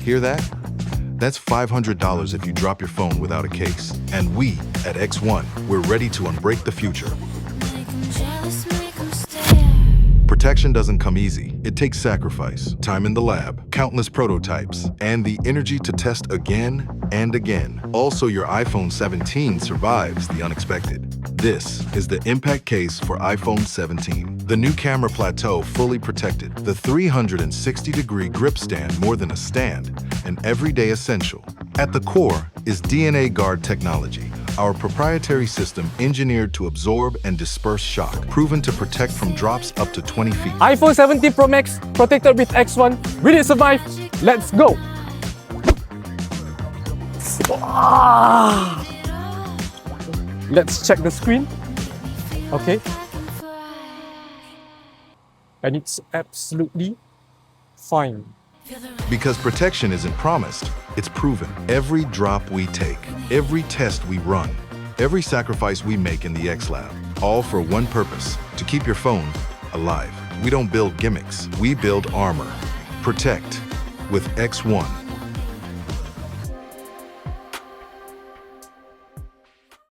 Hear that? That's $500 if you drop your phone without a case. And we, at X1, we're ready to unbreak the future. Protection doesn't come easy. It takes sacrifice, time in the lab, countless prototypes, and the energy to test again and again. Also, your iPhone 17 survives the unexpected. This is the impact case for iPhone 17. The new camera plateau fully protected, the 360-degree grip stand more than a stand, an everyday essential. At the core is DNA Guard technology, our proprietary system engineered to absorb and disperse shock, proven to protect from drops up to 20 feet. iPhone 17 Pro Max protected with X1. Will it survive? Let's go! Let's check the screen. Okay. And it's absolutely fine. Because protection isn't promised, it's proven. Every drop we take, every test we run, every sacrifice we make in the X Lab, all for one purpose, to keep your phone alive. We don't build gimmicks, we build armor. Protect with X1.